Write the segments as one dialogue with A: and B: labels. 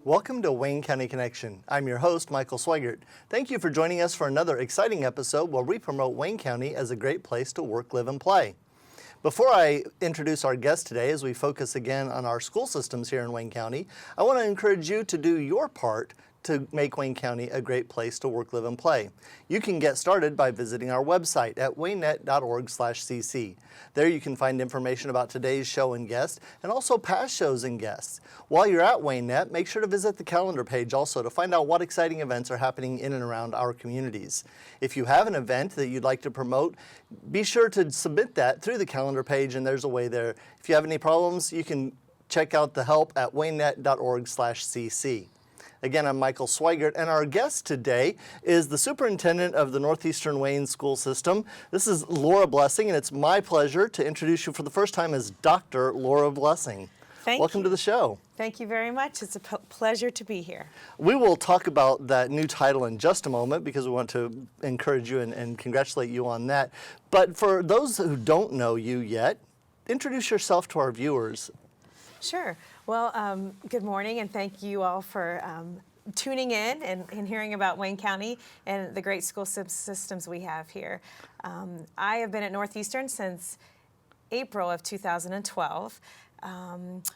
A: Welcome to Wayne County Connection. I'm your host, Michael Sweigart. Thank you for joining us for another exciting episode where we promote Wayne County as a great place to work, live, and play. Before I introduce our guest today, as we focus again on our school systems here in Wayne County, I want to encourage you to do your part to make Wayne County a great place to work, live, and play. You can get started by visiting our website at waynet.org/cc. There you can find information about today's show and guests, and also past shows and guests. While you're at WayNet, make sure to visit the calendar page also to find out what exciting events are happening in and around our communities. If you have an event that you'd like to promote, be sure to submit that through the calendar page, and there's a way there. If you have any problems, you can check out the help at waynet.org/cc. Again, I'm Michael Sweigart, and our guest today is the superintendent of the Northeastern Wayne School System. This is Laura Blessing, and it's my pleasure to introduce you for the first time as Dr. Laura Blessing. Welcome to the show.
B: Thank you very much. It's a pleasure to be here.
A: We will talk about that new title in just a moment because we want to encourage you and congratulate you on that. But for those who don't know you yet, introduce yourself to our viewers.
B: Sure. Well, good morning, and thank you all for tuning in and hearing about Wayne County and the great school systems we have here. I have been at Northeastern since April of 2012.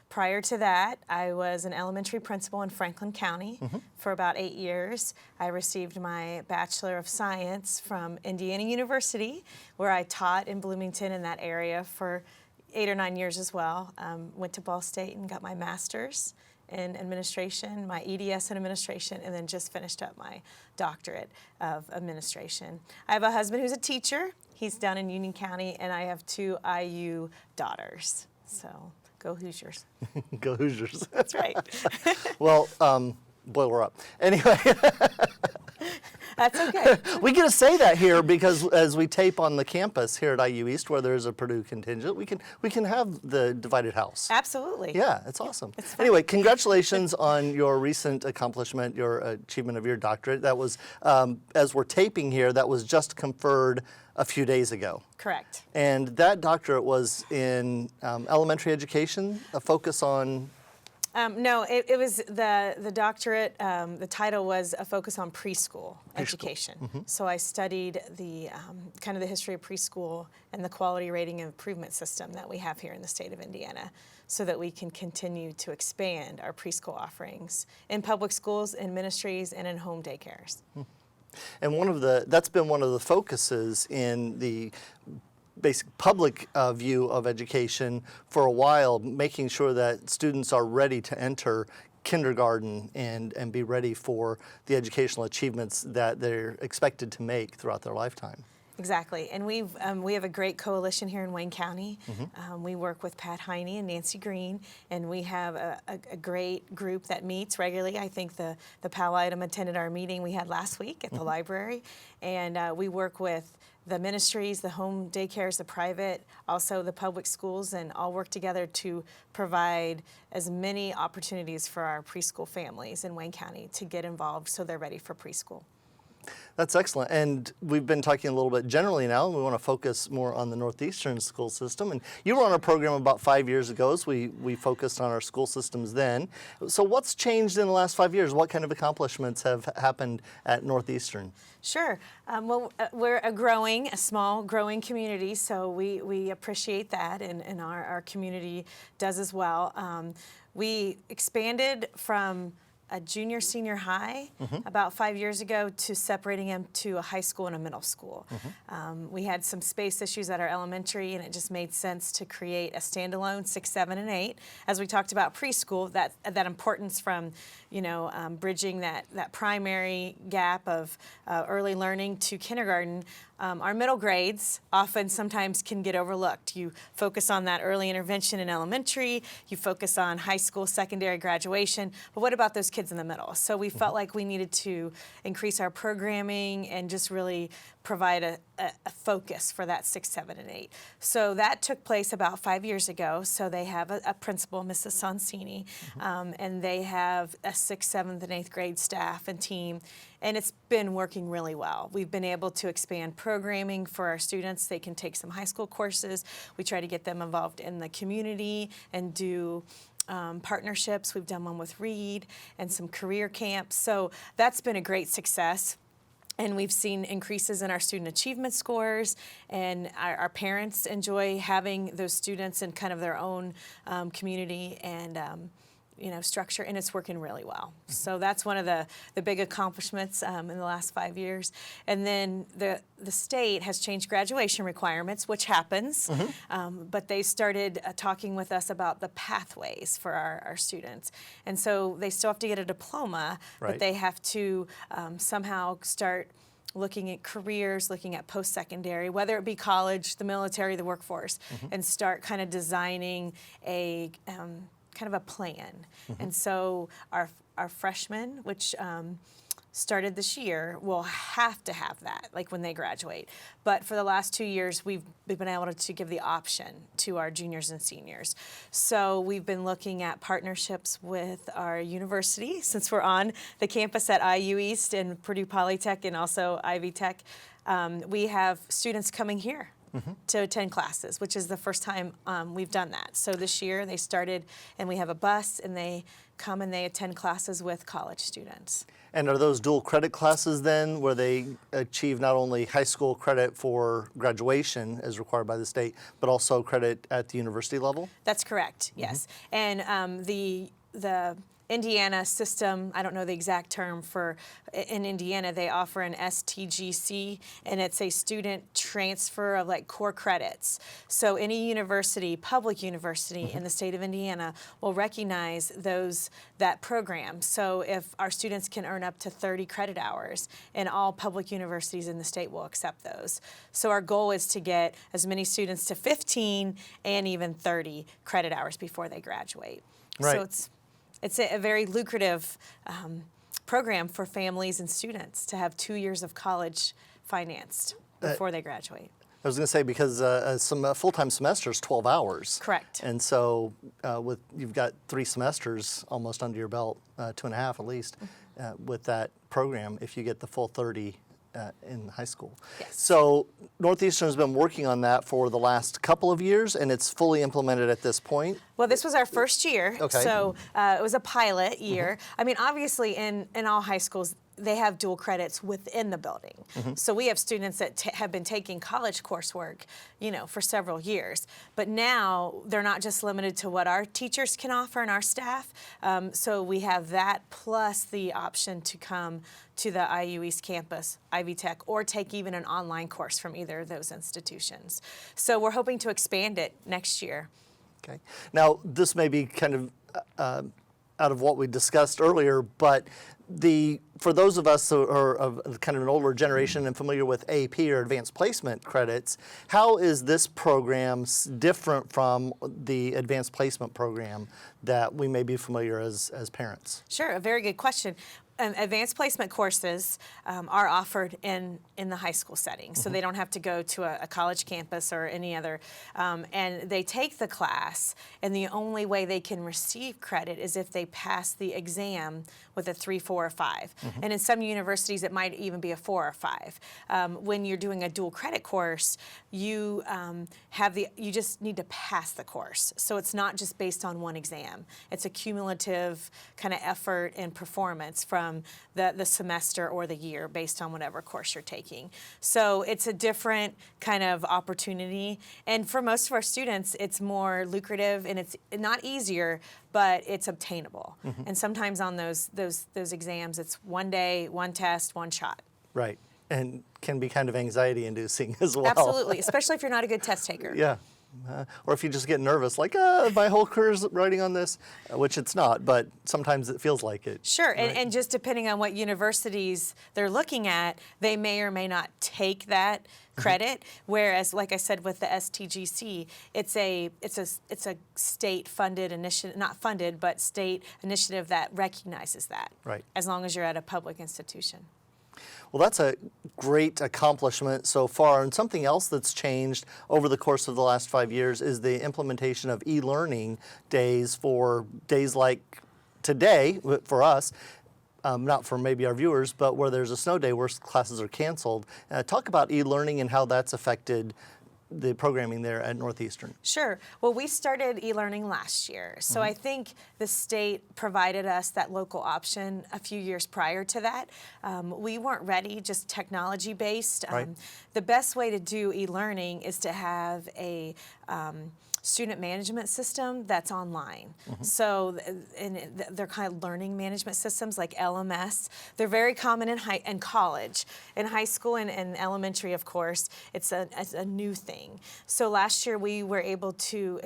B: Prior to that, I was an elementary principal in Franklin County for about 8 years. I received my Bachelor of Science from Indiana University, where I taught in Bloomington in that area for 8 or 9 years as well. Went to Ball State and got my master's in administration, my EDS in administration, and then just finished up my doctorate of administration. I have a husband who's a teacher. He's down in Union County, and I have 2 IU daughters. So go Hoosiers.
A: Go Hoosiers.
B: That's right.
A: Well, boil her up. Anyway.
B: That's okay.
A: We get to say that here because as we tape on the campus here at IU East, where there's a Purdue contingent, we can have the divided house.
B: Absolutely.
A: Yeah, it's awesome.
B: It's
A: anyway, congratulations on your recent accomplishment, your achievement of your doctorate. That was, as we're taping here, that was just conferred a few days ago.
B: Correct.
A: And that doctorate was in elementary education, a focus on...
B: No, it was the doctorate, the title was a focus on preschool education. So I studied the kind of the history of preschool and the quality rating and improvement system that we have here in the state of Indiana so that we can continue to expand our preschool offerings in public schools, in ministries, and in home daycares.
A: And that's been one of the focuses in the basic public view of education for a while, making sure that students are ready to enter kindergarten and be ready for the educational achievements that they're expected to make throughout their lifetime.
B: Exactly, and we have a great coalition here in Wayne County. We work with Pat Heine and Nancy Green, and we have a great group that meets regularly. I think the PAL item attended our meeting we had last week at the library, and we work with the ministries, the home daycares, the private, also the public schools, and all work together to provide as many opportunities for our preschool families in Wayne County to get involved so they're ready for preschool.
A: That's excellent. And we've been talking a little bit generally now, and we want to focus more on the Northeastern school system. And you were on a program about 5 years ago, as we focused on our school systems then. So what's changed in the last 5 years? What kind of accomplishments have happened at Northeastern?
B: Sure. Well, we're a small growing community, so we appreciate that, and our community does as well. We expanded from a junior, senior high about 5 years ago to separating them to a high school and a middle school. We had some space issues at our elementary, and it just made sense to create a standalone 6, 7, and 8. As we talked about preschool, that importance from bridging that primary gap of early learning to kindergarten. Our middle grades sometimes can get overlooked. You focus on that early intervention in elementary, you focus on high school, secondary graduation, but what about those kids in the middle? So we felt like we needed to increase our programming and just really provide a focus for that 6, 7, and 8. So that took place about 5 years ago. So they have a principal, Mrs. Sonsini, and they have a 6th, 7th, and 8th grade staff and team, and it's been working really well. We've been able to expand programming for our students. They can take some high school courses. We try to get them involved in the community and do partnerships. We've done one with Reed and some career camps. So that's been a great success. And we've seen increases in our student achievement scores, and our parents enjoy having those students in kind of their own community and structure, and it's working really well. So that's one of the big accomplishments in the last 5 years. And then the state has changed graduation requirements, which happens, but they started talking with us about the pathways for our students. And so they still have to get a diploma,
A: Right.
B: but they have to somehow start looking at careers, looking at post-secondary, whether it be college, the military, the workforce, and start kind of designing a kind of a plan. And so our freshmen, which started this year, will have to have that, like when they graduate. But for the last 2 years, we've been able to give the option to our juniors and seniors. So we've been looking at partnerships with our university, since we're on the campus at IU East and Purdue Polytech and also Ivy Tech. We have students coming here to attend classes, which is the first time we've done that. So this year they started, and we have a bus, and they come and they attend classes with college students.
A: And are those dual credit classes then, where they achieve not only high school credit for graduation as required by the state, but also credit at the university level?
B: That's correct, yes. And the Indiana system, I don't know the exact term for, in Indiana, they offer an STGC, and it's a student transfer of like core credits. So any university, public university in the state of Indiana will recognize that program. So if our students can earn up to 30 credit hours, and all public universities in the state will accept those. So our goal is to get as many students to 15 and even 30 credit hours before they graduate.
A: Right.
B: So it's a very lucrative program for families and students to have 2 years of college financed before they graduate.
A: I was going to say, because some full-time semester is 12 hours.
B: Correct.
A: And so you've got 3 semesters almost under your belt, 2.5 at least, with that program if you get the full 30 in high school.
B: Yes.
A: So Northeastern has been working on that for the last couple of years, and it's fully implemented at this point.
B: Well, this was our first year,
A: Okay.
B: so it was a pilot year. I mean, obviously, in all high schools, they have dual credits within the building. So we have students that have been taking college coursework, for several years. But now they're not just limited to what our teachers can offer and our staff. So we have that plus the option to come to the IU East campus, Ivy Tech, or take even an online course from either of those institutions. So we're hoping to expand it next year.
A: Okay. Now, this may be kind of out of what we discussed earlier, but for those of us who are of kind of an older generation and familiar with AP or advanced placement credits, how is this program different from the advanced placement program that we may be familiar as parents?
B: Sure, a very good question. Advanced placement courses are offered in the high school setting, so they don't have to go to a college campus or any other, and they take the class, and the only way they can receive credit is if they pass the exam with a 3, 4, or 5. And in some universities, it might even be a 4 or 5. When you're doing a dual credit course, you you just need to pass the course. So it's not just based on one exam. It's a cumulative kind of effort and performance from the semester or the year based on whatever course you're taking. So it's a different kind of opportunity. And for most of our students, it's more lucrative, and it's not easier, but it's obtainable. And sometimes on those exams, it's one day, one test, one shot.
A: Right. And can be kind of anxiety-inducing as well.
B: Absolutely, especially if you're not a good test taker.
A: Yeah. Or if you just get nervous, like, my whole career's writing on this, which it's not, but sometimes it feels like it.
B: Sure,
A: right?
B: and just depending on what universities they're looking at, they may or may not take that credit. Whereas, like I said, with the STGC, it's a state-funded initiative, not funded, but state initiative that recognizes that.
A: Right.
B: As long as you're at a public institution.
A: Well, that's a great accomplishment so far. And something else that's changed over the course of the last 5 years is the implementation of e-learning days for days like today for us. Not for maybe our viewers, but where there's a snow day where classes are canceled. Talk about e-learning and how that's affected the programming there at Northeastern?
B: Sure. Well, we started e-learning last year. So I think the state provided us that local option a few years prior to that. We weren't ready, just technology based.
A: Right.
B: The best way to do e-learning is to have a student management system that's online. So they're kind of learning management systems like LMS. They're very common in college. In high school and elementary, of course, it's a new thing. So last year we were able to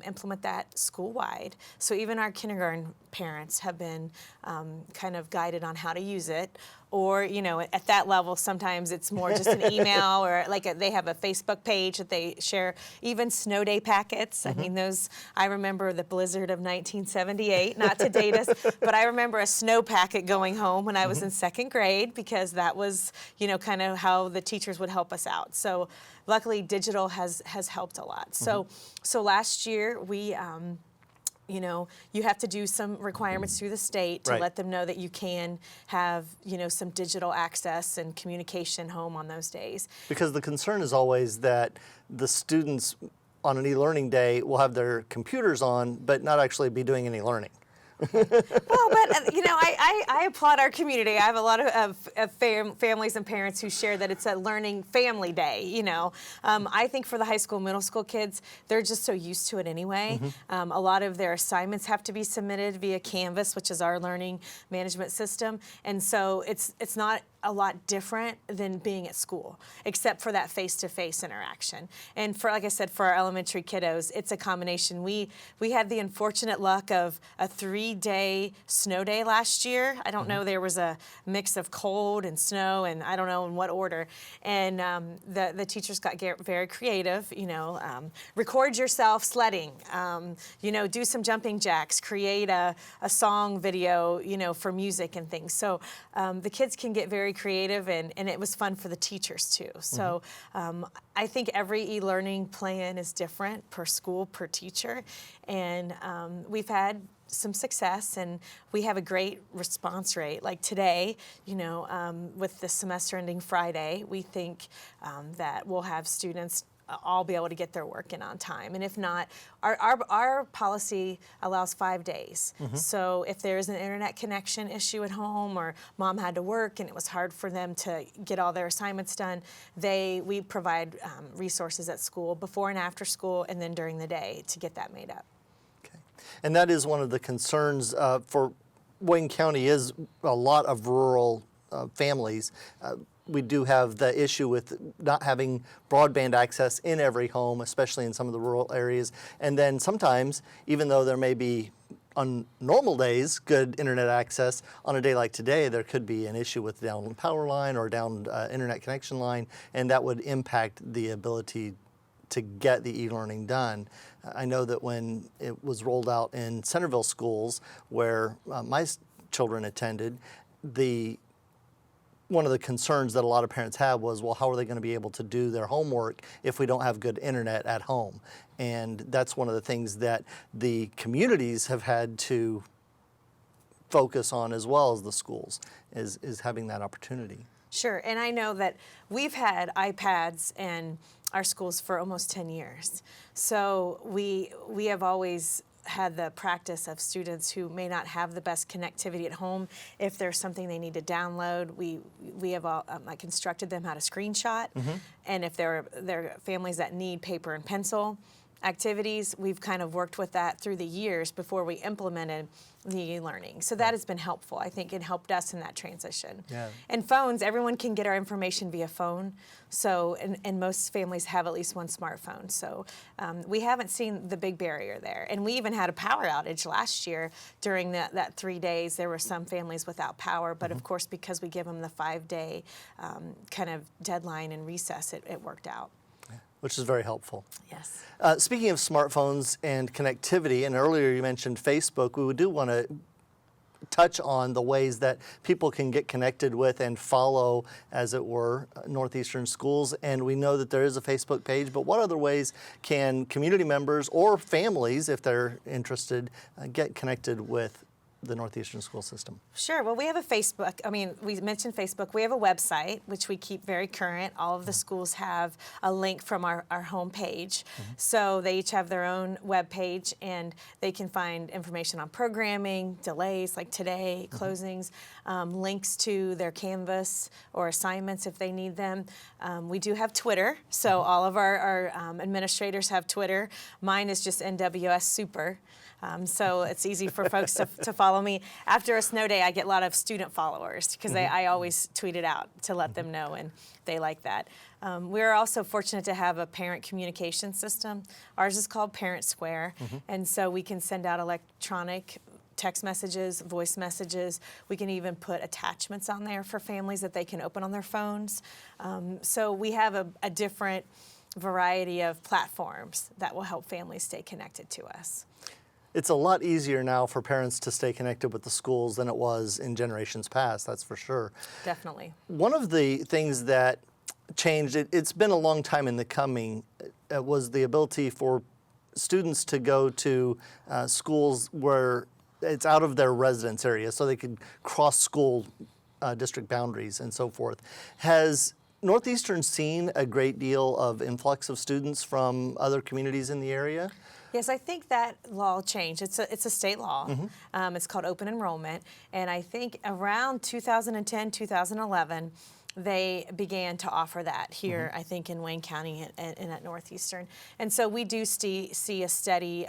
B: implement that school-wide. So even our kindergarten parents have been kind of guided on how to use it. Or, you know, at that level, sometimes it's more just an email or like they have a Facebook page that they share, even snow day packets. I mean, I remember the blizzard of 1978, not to date us, but I remember a snow packet going home when I was in second grade because that was, you know, kind of how the teachers would help us out. So luckily, digital has helped a lot. So last year, we you know, you have to do some requirements through the state to
A: Right.
B: let them know that you can have, you know, some digital access and communication home on those days.
A: Because the concern is always that the students on an e-learning day will have their computers on, but not actually be doing any learning.
B: Well, but you know, I applaud our community. I have a lot of families and parents who share that it's a learning family day. You know, I think for the high school, middle school kids, they're just so used to it anyway. A lot of their assignments have to be submitted via Canvas, which is our learning management system, and so it's not a lot different than being at school, except for that face-to-face interaction. And for, like I said, for our elementary kiddos, it's a combination. We had the unfortunate luck of a 3-day snow day last year. I don't know, there was a mix of cold and snow, and I don't know in what order. And the teachers got very creative. You know, record yourself sledding. You know, do some jumping jacks. Create a song video. You know, for music and things. So the kids can get very creative, and it was fun for the teachers too. So I think every e-learning plan is different per school, per teacher, and we've had some success, and we have a great response rate. Like today, you know, with the semester ending Friday, we think that we'll have students all be able to get their work in on time. And if not, our policy allows 5 days. So if there's an internet connection issue at home, or mom had to work and it was hard for them to get all their assignments done, we provide resources at school before and after school, and then during the day to get that made up.
A: Okay. And that is one of the concerns for Wayne County is a lot of rural families. We do have the issue with not having broadband access in every home, especially in some of the rural areas. And then sometimes, even though there may be on normal days good internet access, on a day like today there could be an issue with down power line or down internet connection line, and that would impact the ability to get the e-learning done. I know that when it was rolled out in Centerville schools, where my children attended, one of the concerns that a lot of parents have was, well, how are they going to be able to do their homework if we don't have good internet at home? And that's one of the things that the communities have had to focus on, as well as the schools, is having that opportunity.
B: Sure, and I know that we've had iPads in our schools for almost 10 years. So we have always had the practice of students who may not have the best connectivity at home. If there's something they need to download, we have like instructed them how to screenshot. And if there are families that need paper and pencil activities, we've kind of worked with that through the years before we implemented the e-learning. So that has been helpful. I think it helped us in that transition.
A: Yeah.
B: And phones, everyone can get our information via phone. So, and most families have at least one smartphone. So we haven't seen the big barrier there. And we even had a power outage last year during that 3 days. There were some families without power, but of course, because we give them the 5-day kind of deadline and recess, it worked out.
A: Which is very helpful.
B: Yes.
A: Speaking of smartphones and connectivity, and earlier you mentioned Facebook, we do want to touch on the ways that people can get connected with and follow, as it were, Northeastern Schools. And we know that there is a Facebook page, but what other ways can community members or families, if they're interested, get connected with the Northeastern school system?
B: Sure. Well, we have a Facebook. I mean, we mentioned Facebook. We have a website, which we keep very current. All of the schools have a link from our homepage. So they each have their own web page, and they can find information on programming, delays like today, closings, links to their Canvas or assignments if they need them. We do have Twitter. So all of our administrators have Twitter. Mine is just NWS Super. So it's easy for folks to follow me. After a snow day, I get a lot of student followers because I always tweet it out to let them know, and they like that. We're also fortunate to have a parent communication system. Ours is called Parent Square, and so we can send out electronic text messages, voice messages. We can even put attachments on there for families that they can open on their phones. So we have a different variety of platforms that will help families stay connected to us.
A: It's a lot easier now for parents to stay connected with the schools than it was in generations past, that's for sure.
B: Definitely.
A: One of the things that changed, it's been a long time in the coming, was the ability for students to go to schools where it's out of their residence area, so they could cross school district boundaries and so forth. Has Northeastern seen a great deal of influx of students from other communities in the area?
B: Yes, I think that law changed. It's a state law. It's called open enrollment. And I think around 2010, 2011, they began to offer that here, I think, in Wayne County and at Northeastern. And so we do see a steady,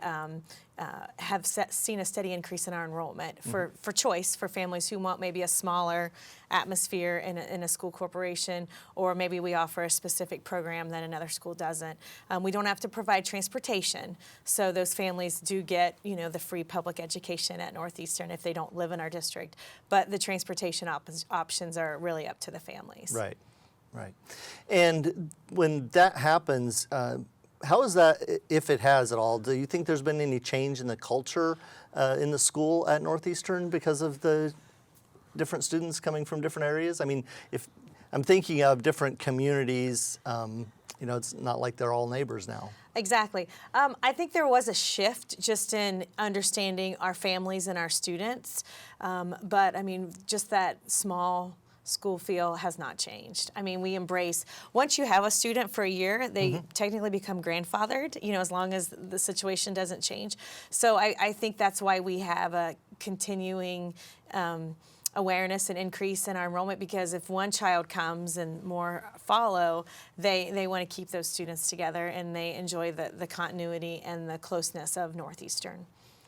B: seen a steady increase in our enrollment for choice for families who want maybe a smaller atmosphere in a school corporation, or maybe we offer a specific program that another school doesn't. We don't have to provide transportation, so those families do get, the free public education at Northeastern if they don't live in our district. But the transportation options are really up to the families.
A: Right, right. And when that happens, how is that, if it has at all? Do you think there's been any change in the culture in the school at Northeastern because of the different students coming from different areas? I mean, if I'm thinking of different communities, it's not like they're all neighbors now.
B: Exactly. I think there was a shift just in understanding our families and our students. But I mean, just that small school feel has not changed. I mean, we embrace, once you have a student for a year, they technically become grandfathered, as long as the situation doesn't change. So I think that's why we have a continuing awareness and increase in our enrollment, because if one child comes and more follow, they want to keep those students together, and they enjoy the continuity and the closeness of Northeastern.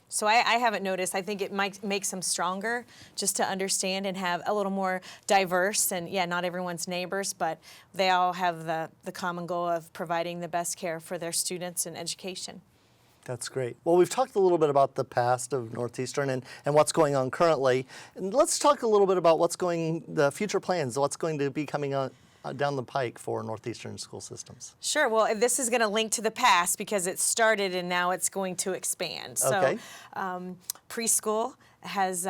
B: So I haven't noticed. I think it might make them stronger just to understand and have a little more diverse. And yeah, not everyone's neighbors, but they all have the common goal of providing the best care for their students and education.
A: That's great. Well, we've talked a little bit about the past of Northeastern and what's going on currently. And let's talk a little bit about the future plans, what's going to be coming on down the pike for Northeastern school systems.
B: Sure. Well, this is going to link to the past because it started and now it's going to expand.
A: Okay.
B: So preschool has,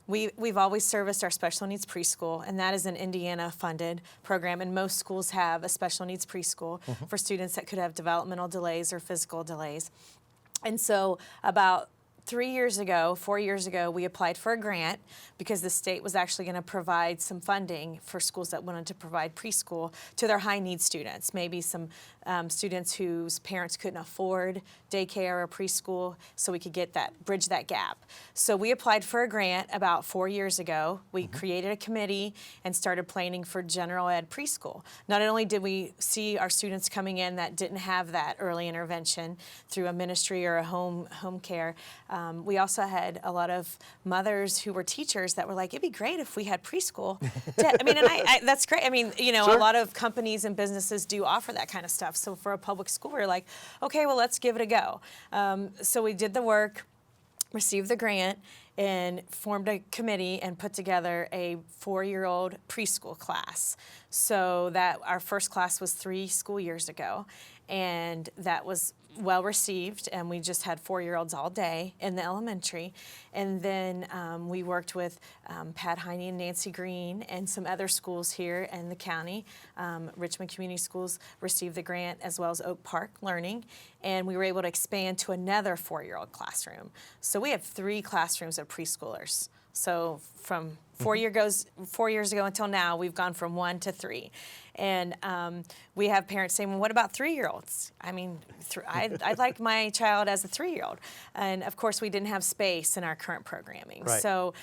B: we've always serviced our special needs preschool, and that is an Indiana-funded program, and most schools have a special needs preschool for students that could have developmental delays or physical delays. And so about 4 years ago, we applied for a grant because the state was actually going to provide some funding for schools that wanted to provide preschool to their high need students, maybe some students whose parents couldn't afford daycare or preschool, so we could bridge that gap. So we applied for a grant about 4 years ago. We created a committee and started planning for general ed preschool. Not only did we see our students coming in that didn't have that early intervention through a ministry or a home care, we also had a lot of mothers who were teachers that were like, it'd be great if we had preschool. I mean, and I that's great. I mean,
A: Sure.
B: A lot of companies and businesses do offer that kind of stuff. So for a public school, we're like, okay, well, let's give it a go. So we did the work, received the grant, and formed a committee and put together a 4-year-old preschool class. So that our first class was 3 school years ago. and that was well received, and we just had 4-year-olds all day in the elementary. And then we worked with Pat Heine and Nancy Green and some other schools here in the county. Richmond Community Schools received the grant, as well as Oak Park Learning, and we were able to expand to another 4-year-old classroom. So we have 3 classrooms of preschoolers. So from 4 years ago until now, we've gone from 1 to 3. And we have parents saying, well, what about 3-year-olds? I mean, I'd like my child as a 3-year-old. And of course, we didn't have space in our current programming.
A: Right.
B: So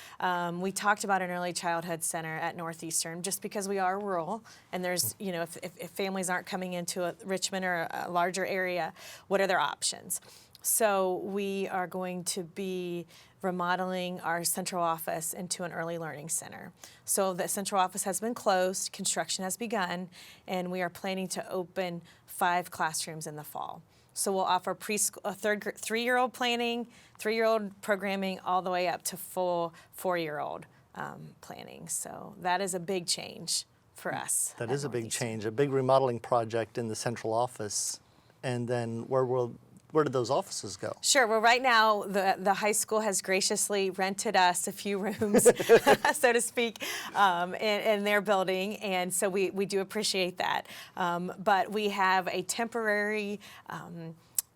B: we talked about an early childhood center at Northeastern, just because we are rural, and there's, you know, if families aren't coming into Richmond or a larger area, what are their options? So we are going to be remodeling our central office into an early learning center. So the central office has been closed, construction has begun, and we are planning to open 5 classrooms in the fall. So we'll offer preschool, 3-year-old planning, 3-year-old programming, all the way up to full 4-year-old planning. So that is a big change for us.
A: That is a big change, a big remodeling project in the central office. And then where did those offices go?
B: Sure. Well, right now, the high school has graciously rented us a few rooms, so to speak, in their building, and so we do appreciate that. But we have a temporary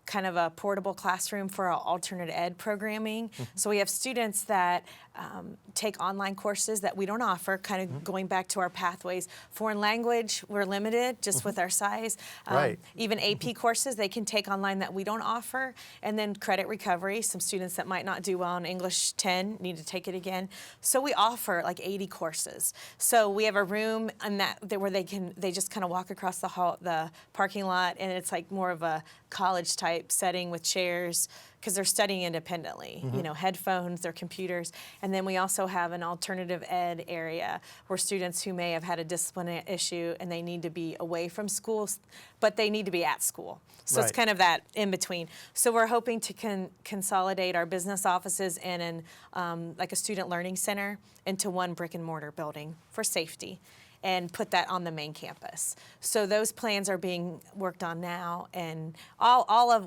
B: kind of a portable classroom for our alternate ed programming. So we have students that take online courses that we don't offer, kind of going back to our pathways. Foreign language, we're limited just with our size.
A: Right.
B: Even AP courses they can take online that we don't offer. And then credit recovery, some students that might not do well in English 10 need to take it again. So we offer like 80 courses. So we have a room in that where they just kind of walk across the parking lot, and it's like more of a college type setting with chairs, because they're studying independently, you know, headphones, their computers. And then we also have an alternative ed area where students who may have had a disciplinary issue and they need to be away from school, but they need to be at school. So it's kind of that in between. So we're hoping to consolidate our business offices and like a student learning center into one brick and mortar building for safety, and put that on the main campus. So those plans are being worked on now, and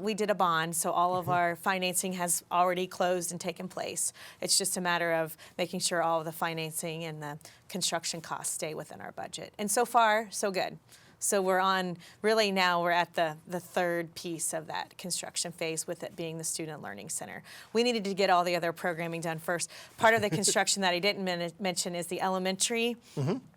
B: we did a bond, so all of our financing has already closed and taken place. It's just a matter of making sure all of the financing and the construction costs stay within our budget. And so far, so good. So we're at the 3rd piece of that construction phase, with it being the Student Learning Center. We needed to get all the other programming done first. Part of the construction that I didn't mention is the elementary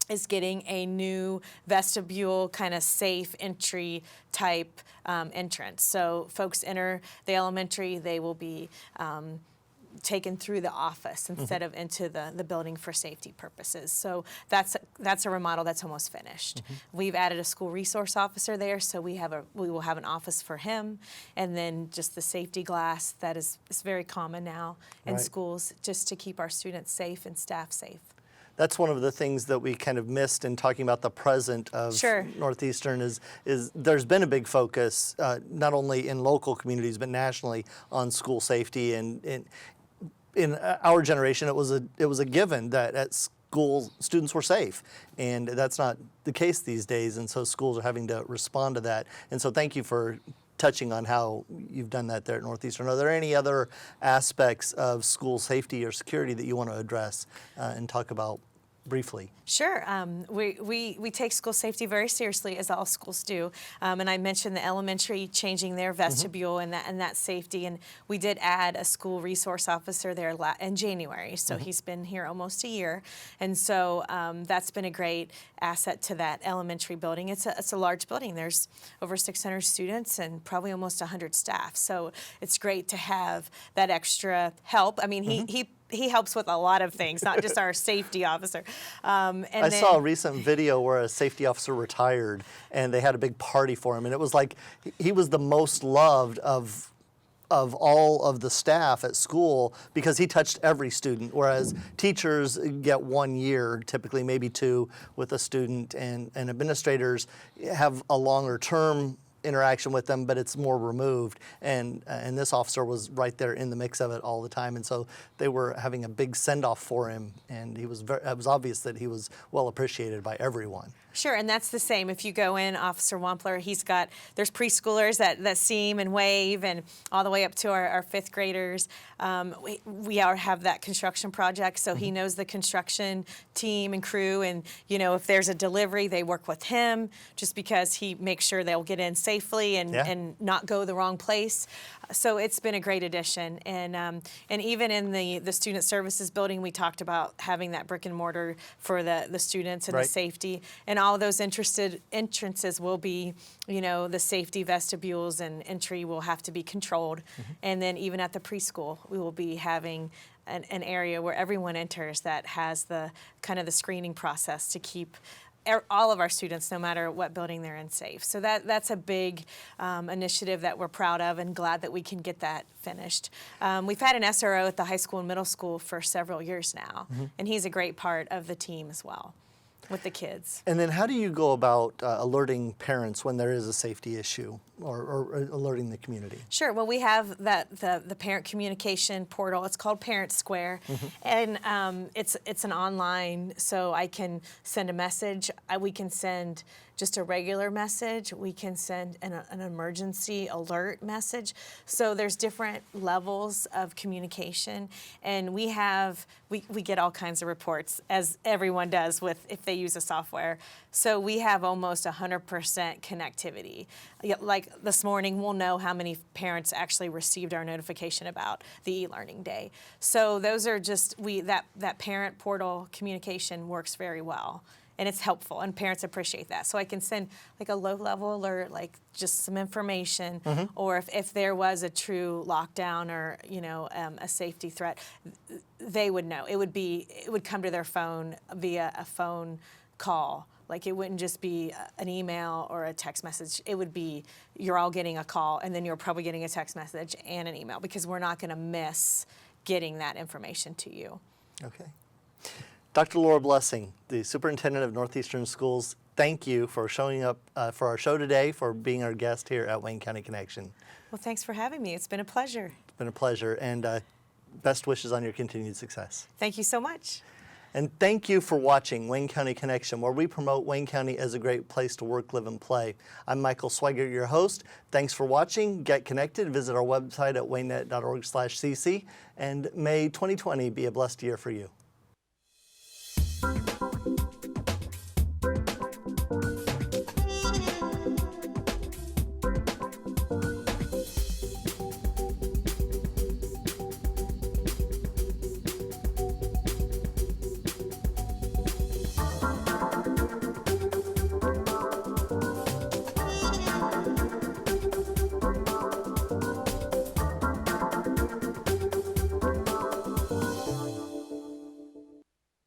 B: is getting a new vestibule, kind of safe entry type entrance. So folks enter the elementary, they will be taken through the office instead of into the building for safety purposes. So that's a remodel that's almost finished. We've added a school resource officer there, so we will have an office for him, and then just the safety glass that is very common now in schools, just to keep our students safe and staff safe.
A: That's one of the things that we kind of missed in talking about the present of Northeastern is there's been a big focus, not only in local communities but nationally, on school safety. And in our generation, it was a given that at school students were safe, and that's not the case these days. And so schools are having to respond to that. And so thank you for touching on how you've done that there at Northeastern. Are there any other aspects of school safety or security that you want to address and talk about briefly?
B: Sure. We take school safety very seriously, as all schools do. And I mentioned the elementary changing their vestibule and that safety. And we did add a school resource officer there in January. So he's been here almost a year. And so that's been a great asset to that elementary building. It's a large building. There's over 600 students and probably almost 100 staff. So it's great to have that extra help. I mean, he helps with a lot of things, not just our safety officer.
A: I saw a recent video where a safety officer retired, and they had a big party for him, and it was like he was the most loved of all of the staff at school because he touched every student, whereas teachers get 1 year, typically maybe 2, with a student, and administrators have a longer term interaction with them, but it's more removed. And this officer was right there in the mix of it all the time. And so they were having a big send-off for him, and it was obvious that he was well appreciated by everyone.
B: Sure, and that's the same. If you go in, Officer Wampler, there's preschoolers that see him and wave, and all the way up to our fifth graders. We have that construction project, so he knows the construction team and crew, and if there's a delivery, they work with him just because he makes sure they'll get in safely and not go the wrong place. So it's been a great addition, and even in the student services building, we talked about having that brick and mortar for the students and the safety, and all of those entrances will be, the safety vestibules and entry will have to be controlled, and then even at the preschool, we will be having an area where everyone enters that has the kind of the screening process to keep all of our students, no matter what building they're in, safe. So that's a big initiative that we're proud of and glad that we can get that finished. We've had an SRO at the high school and middle school for several years now, and he's a great part of the team as well with the kids.
A: And then how do you go about alerting parents when there is a safety issue or alerting the community?
B: Sure. Well, we have the parent communication portal. It's called Parent Square, and it's an online. So I can send a message. We can send just a regular message. We can send an emergency alert message. So there's different levels of communication, and we get all kinds of reports, as everyone does if they use a software. So we have almost 100% connectivity. Like this morning, we'll know how many parents actually received our notification about the e-learning day. So those are just that parent portal communication works very well. And it's helpful, and parents appreciate that. So I can send like a low-level alert, like just some information, or if there was a true lockdown or a safety threat, they would know. It would come to their phone via a phone call. Like it wouldn't just be an email or a text message. It would be you're all getting a call, and then you're probably getting a text message and an email, because we're not going to miss getting that information to you.
A: Okay. Dr. Laura Blessing, the superintendent of Northeastern Schools, thank you for showing up for our show today, for being our guest here at Wayne County Connection.
B: Well, thanks for having me. It's been a pleasure.
A: It's been a pleasure, and best wishes on your continued success.
B: Thank you so much.
A: And thank you for watching Wayne County Connection, where we promote Wayne County as a great place to work, live, and play. I'm Michael Sweigart, your host. Thanks for watching. Get connected. Visit our website at waynet.org/cc. And may 2020 be a blessed year for you.